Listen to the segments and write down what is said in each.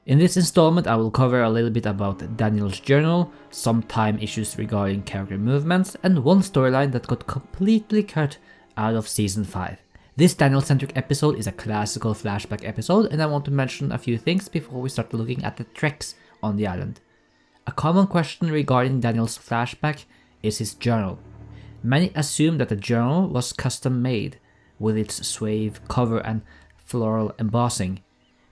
In this installment I will cover a little bit about Daniel's journal, some time issues regarding character movements, and one storyline that got completely cut out of season 5. This Daniel-centric episode is a classical flashback episode, and I want to mention a few things before we start looking at the treks on the island. A common question regarding Daniel's flashback is his journal. Many assume that the journal was custom made, with its suave cover and floral embossing.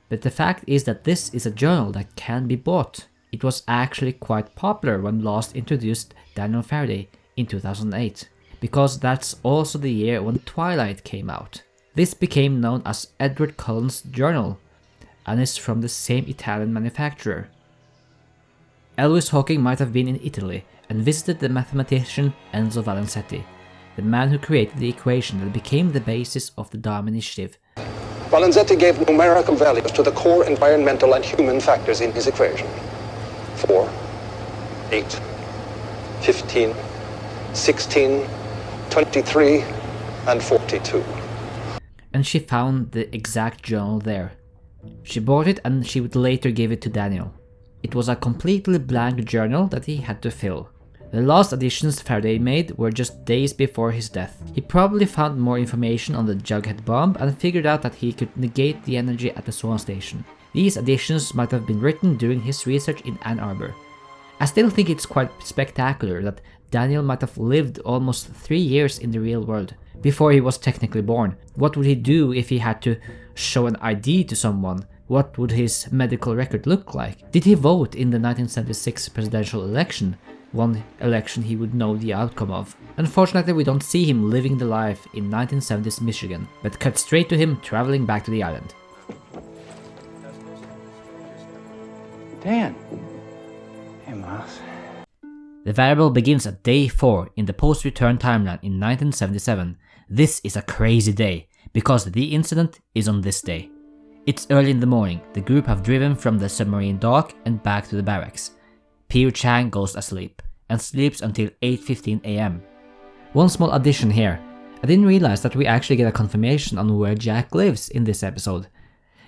But the fact is that this is a journal that can be bought. It was actually quite popular when Lost introduced Daniel Faraday in 2008, because that's also the year when Twilight came out. This became known as Edward Cullen's journal, and is from the same Italian manufacturer. Elvis Hawking might have been in Italy and visited the mathematician Enzo Valenzetti, the man who created the equation that became the basis of the Dharma Initiative. Valenzetti gave numerical values to the core environmental and human factors in his equation. 4, 8, 15, 16, 23, and 42. And she found the exact journal there. She bought it and she would later give it to Daniel. It was a completely blank journal that he had to fill. The last additions Faraday made were just days before his death. He probably found more information on the Jughead bomb and figured out that he could negate the energy at the Swan Station. These additions might have been written during his research in Ann Arbor. I still think it's quite spectacular that Daniel might have lived almost 3 years in the real world before he was technically born. What would he do if he had to show an ID to someone? What would his medical record look like? Did he vote in the 1976 presidential election? One election he would know the outcome of. Unfortunately, we don't see him living the life in 1970s Michigan, but cut straight to him traveling back to the island. Dan. Hey, Miles. The variable begins at day 4 in the post-return timeline in 1977. This is a crazy day, because the incident is on this day. It's early in the morning. The group have driven from the submarine dock and back to the barracks. Pio Chang goes asleep, and sleeps until 8:15 AM. One small addition here. I didn't realize that we actually get a confirmation on where Jack lives in this episode.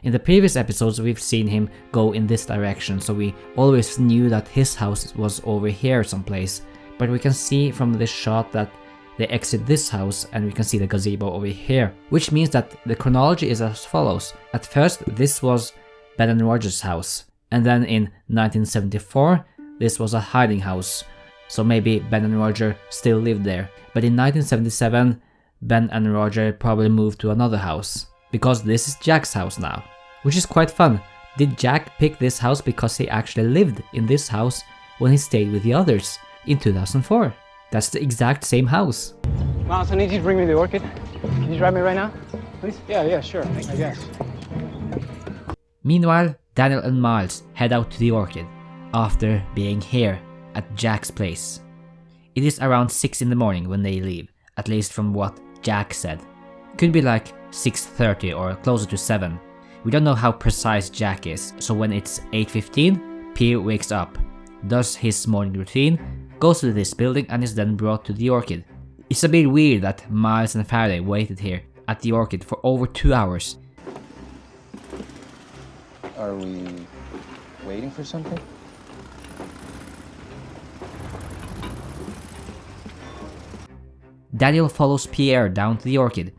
In the previous episodes we've seen him go in this direction, so we always knew that his house was over here someplace. But we can see from this shot that they exit this house and we can see the gazebo over here. Which means that the chronology is as follows. At first this was Ben and Roger's house, and then in 1974 this was a hiding house, so maybe Ben and Roger still lived there. But in 1977, Ben and Roger probably moved to another house, because this is Jack's house now. Which is quite fun. Did Jack pick this house because he actually lived in this house when he stayed with the others in 2004? That's the exact same house. Miles, I need you to bring me the orchid. Can you drive me right now, please? Yeah, sure, I guess. Meanwhile, Daniel and Miles head out to the orchid, after being here at Jack's place. It is around 6 in the morning when they leave, at least from what Jack said. Could be like 6:30 or closer to 7. We don't know how precise Jack is, so when it's 8:15, Pio wakes up, does his morning routine, goes to this building and is then brought to the orchid. It's a bit weird that Miles and Faraday waited here at the orchid for over 2 hours. Are we waiting for something? Daniel follows Pierre down to the orchid.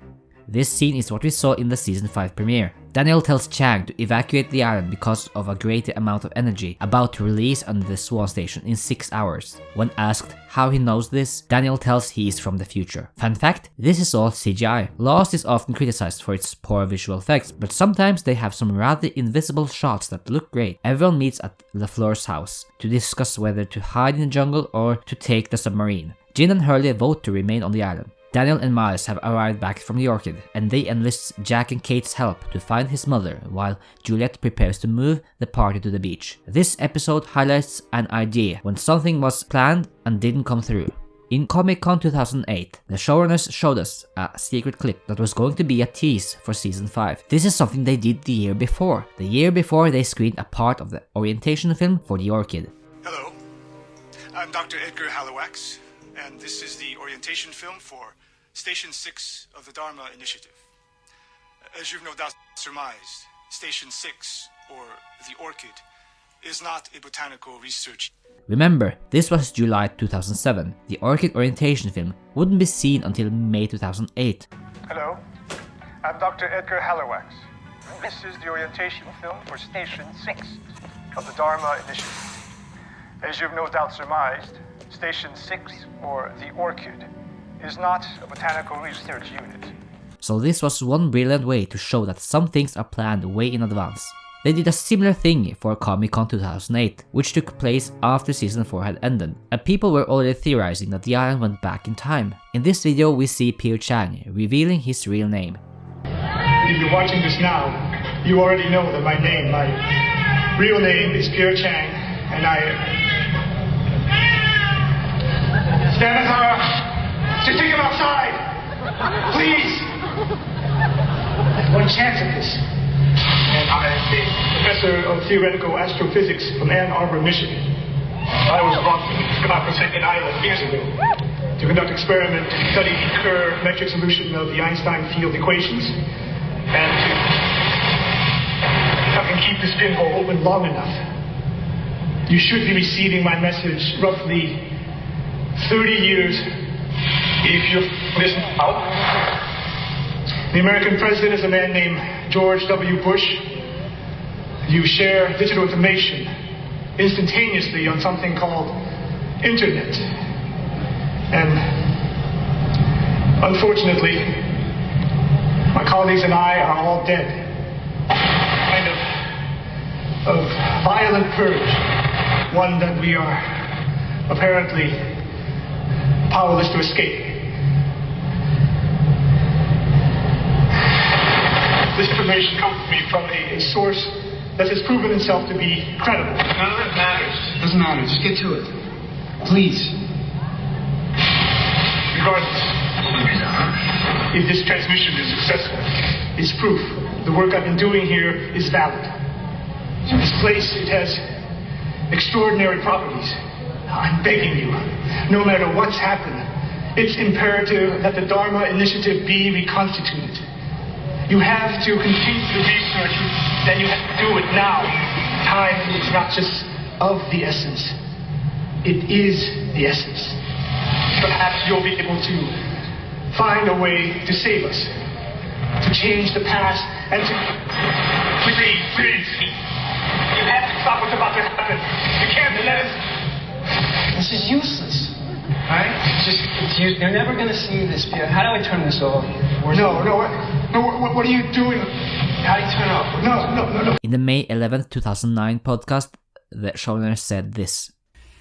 This scene is what we saw in the season 5 premiere. Daniel tells Chang to evacuate the island because of a greater amount of energy about to release under the Swan Station in 6 hours. When asked how he knows this, Daniel tells he is from the future. Fun fact, this is all CGI. Lost is often criticized for its poor visual effects, but sometimes they have some rather invisible shots that look great. Everyone meets at LaFleur's house to discuss whether to hide in the jungle or to take the submarine. Jin and Hurley vote to remain on the island. Daniel and Miles have arrived back from the orchid, and they enlist Jack and Kate's help to find his mother, while Juliet prepares to move the party to the beach. This episode highlights an idea when something was planned and didn't come through. In Comic-Con 2008, the showrunners showed us a secret clip that was going to be a tease for Season 5. This is something they did the year before. The year before they screened a part of the orientation film for the orchid. Hello, I'm Dr. Edgar Haliwax, and this is the orientation film for Station 6 of the Dharma Initiative. As you've no doubt surmised, Station 6 or the orchid, is not a botanical research. Remember, this was July 2007. The Orchid orientation film wouldn't be seen until May 2008. Hello, I'm Dr. Edgar Hallerwax. This is the orientation film for Station 6 of the Dharma Initiative. As you've no doubt surmised, Station 6, or the Orchid, is not a botanical research unit. So this was one brilliant way to show that some things are planned way in advance. They did a similar thing for Comic-Con 2008, which took place after Season 4 had ended, and people were already theorizing that the island went back in time. In this video we see Pierre Chang revealing his real name. If you're watching this now, you already know that my real name is Pierre Chang, and I... Stanislaw, just take him outside! Please! One chance at this. And I am a professor of theoretical astrophysics from Ann Arbor, Michigan. I was brought to the God-forsaken island years ago to conduct experiments to study the Kerr metric solution of the Einstein field equations, and to, if I can keep this pinhole open long enough, you should be receiving my message roughly 30 years if you're this now. The American president is a man named George W. Bush. You share digital information instantaneously on something called internet. And unfortunately, my colleagues and I are all dead. Kind of violent purge. One that we are apparently powerless to escape. This information comes to me from a source that has proven itself to be credible. None of that matters. Doesn't matter. Just get to it. Please. Regardless, if this transmission is successful, it's proof the work I've been doing here is valid. This place, it has extraordinary properties. I'm begging you, no matter what's happened, it's imperative that the Dharma Initiative be reconstituted. You have to continue the research, then you have to do it now. Time is not just of the essence, it is the essence. Perhaps you'll be able to find a way to save us, to change the past, and to... Please. You have to stop what's about to happen. You can't let us... This is useless. Alright? It's useless. You're never gonna see this, Pierre. How do I turn this off? What are you doing? How do you turn it off? No. In the May 11, 2009 podcast, the showrunner said this.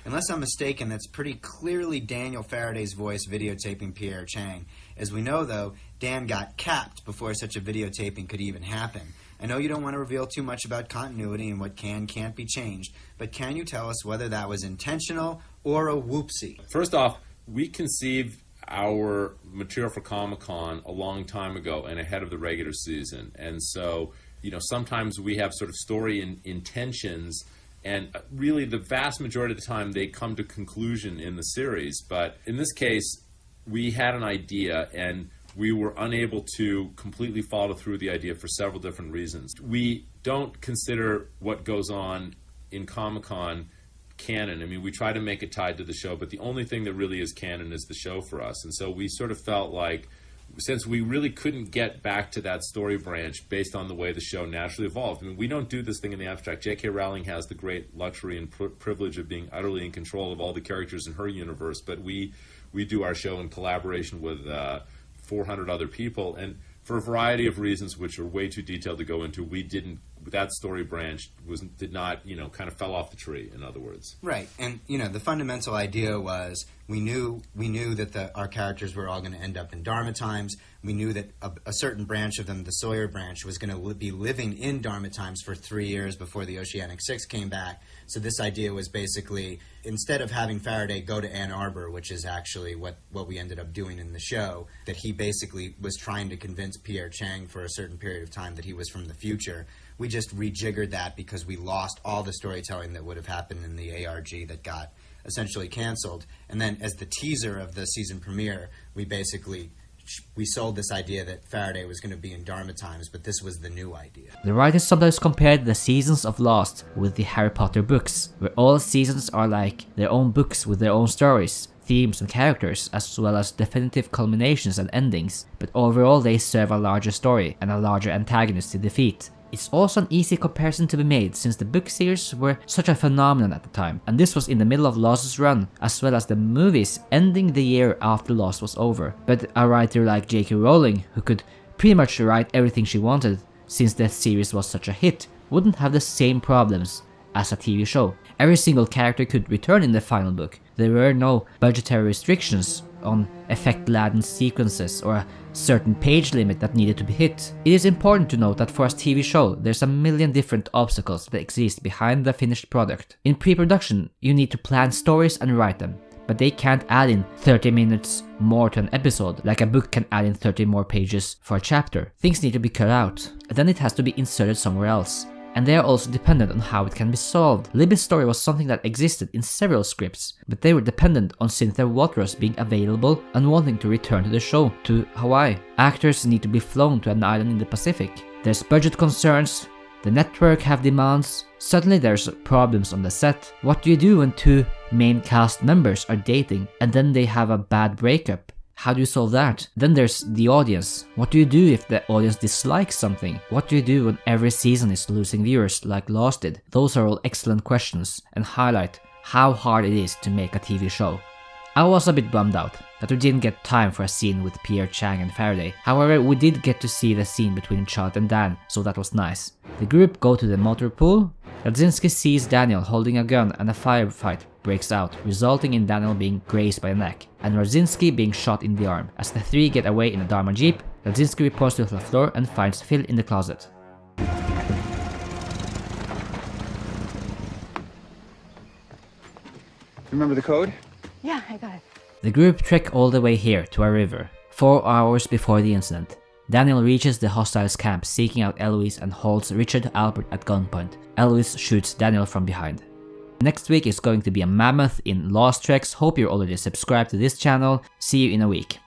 Unless I'm mistaken, that's pretty clearly Daniel Faraday's voice videotaping Pierre Chang. As we know, though, Dan got capped before such a videotaping could even happen. I know you don't want to reveal too much about continuity and what can't be changed, but can you tell us whether that was intentional or a whoopsie? First off, we conceived our material for Comic-Con a long time ago and ahead of the regular season. And so, sometimes we have sort of story intentions, and really the vast majority of the time they come to conclusion in the series. But in this case, we had an idea and we were unable to completely follow through the idea for several different reasons. We don't consider what goes on in Comic-Con canon. I mean, we try to make it tied to the show, but the only thing that really is canon is the show for us. And so we sort of felt like, since we really couldn't get back to that story branch based on the way the show naturally evolved. I mean, we don't do this thing in the abstract. J.K. Rowling has the great luxury and privilege of being utterly in control of all the characters in her universe, but we do our show in collaboration with 400 other people, and for a variety of reasons which are way too detailed to go into, that story branch did not kind of fell off the tree, in other words. Right, and the fundamental idea was we knew that our characters were all going to end up in Dharma times. We knew that a certain branch of them, the Sawyer branch, was going to be living in Dharma times for 3 years before the Oceanic Six came back. So this idea was basically, instead of having Faraday go to Ann Arbor, which is actually what we ended up doing in the show, that he basically was trying to convince Pierre Chang for a certain period of time that he was from the future. We just rejiggered that because we lost all the storytelling that would have happened in the ARG that got essentially canceled. And then as the teaser of the season premiere, we basically we sold this idea that Faraday was going to be in Dharma times, but this was the new idea. The writers sometimes compared the seasons of Lost with the Harry Potter books, where all seasons are like their own books with their own stories, themes and characters, as well as definitive culminations and endings, but overall they serve a larger story and a larger antagonist to defeat. It's also an easy comparison to be made since the book series were such a phenomenon at the time, and this was in the middle of Lost's run, as well as the movies ending the year after Lost was over. But a writer like J.K. Rowling, who could pretty much write everything she wanted since the series was such a hit, wouldn't have the same problems as a TV show. Every single character could return in the final book. There were no budgetary restrictions on effect-laden sequences or a certain page limit that needed to be hit. It is important to note that for a TV show, there's a million different obstacles that exist behind the finished product. In pre-production, you need to plan stories and write them, but they can't add in 30 minutes more to an episode like a book can add in 30 more pages for a chapter. Things need to be cut out, and then it has to be inserted somewhere else. And they are also dependent on how it can be solved. Libby's story was something that existed in several scripts, but they were dependent on Cynthia Watros being available and wanting to return to the show to Hawaii. Actors need to be flown to an island in the Pacific. There's budget concerns, the network have demands, suddenly there's problems on the set. What do you do when two main cast members are dating and then they have a bad breakup? How do you solve that? Then there's the audience. What do you do if the audience dislikes something? What do you do when every season is losing viewers like Lost did? Those are all excellent questions and highlight how hard it is to make a TV show. I was a bit bummed out that we didn't get time for a scene with Pierre, Chang and Faraday. However, we did get to see the scene between Charlotte and Dan, so that was nice. The group go to the motor pool. Radzinski sees Daniel holding a gun and a firefight breaks out, resulting in Daniel being grazed by a neck, and Radzinski being shot in the arm. As the three get away in a Dharma jeep, Radzinski reports to the floor and finds Phil in the closet. Remember the code? Yeah, I got it. The group trek all the way here to a river, 4 hours before the incident. Daniel reaches the hostiles' camp seeking out Eloise and holds Richard Albert at gunpoint. Eloise shoots Daniel from behind. Next week is going to be a mammoth in Lost Treks. Hope you're already subscribed to this channel. See you in a week.